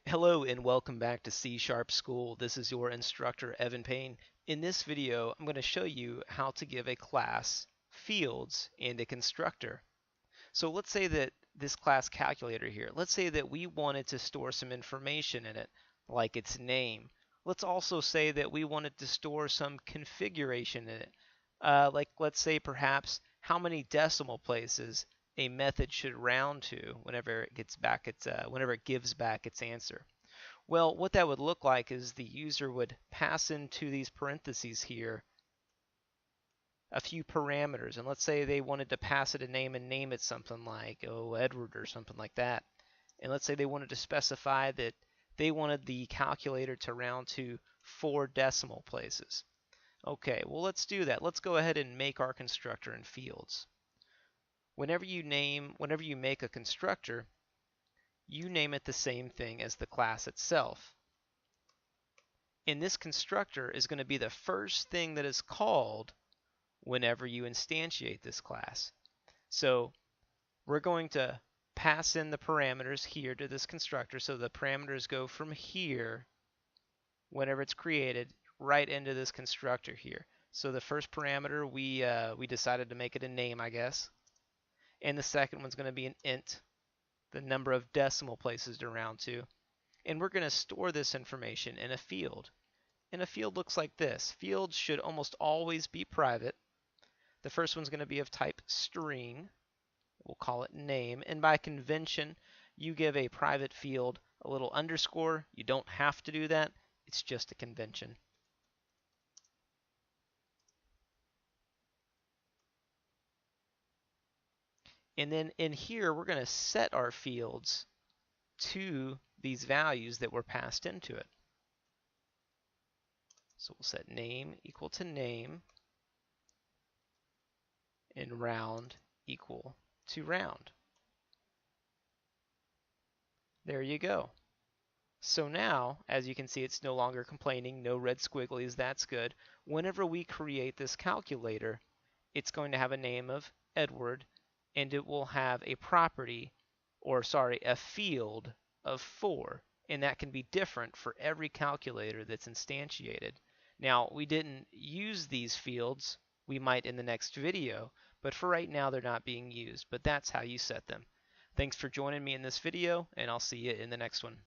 Hello and welcome back to C Sharp School. This is your instructor, Evan Payne. In this video, I'm going to show you how to give a class fields and a constructor. So let's say that this class calculator here, let's say that we wanted to store some information in it, like its name. Let's also say that we wanted to store some configuration in it, like let's say perhaps how many decimal places a method should round to whenever it gives back its answer. Well, what that would look like is the user would pass into these parentheses here a few parameters, and let's say they wanted to pass it a name and name it something like, oh, Edward or something like that. And let's say they wanted to specify that they wanted the calculator to round to 4 decimal places. Okay, well, let's do that. Let's go ahead and make our constructor in fields. Whenever you make a constructor, you name it the same thing as the class itself. And this constructor is going to be the first thing that is called whenever you instantiate this class. So we're going to pass in the parameters here to this constructor. So the parameters go from here, whenever it's created, right into this constructor here. So the first parameter, we decided to make it a name, I guess. And the second one's going to be an int, the number of decimal places to round to. And we're going to store this information in a field. And a field looks like this. Fields should almost always be private. The first one's going to be of type string. We'll call it name. And by convention, you give a private field a little underscore. You don't have to do that. It's just a convention. And then in here, we're going to set our fields to these values that were passed into it. So we'll set name equal to name and round equal to round. There you go. So now, as you can see, it's no longer complaining, no red squigglies, that's good. Whenever we create this calculator, it's going to have a name of Edward, and it will have a property, a field of 4, and that can be different for every calculator that's instantiated. Now, we didn't use these fields. We might in the next video, but for right now they're not being used, but that's how you set them. Thanks for joining me in this video, and I'll see you in the next one.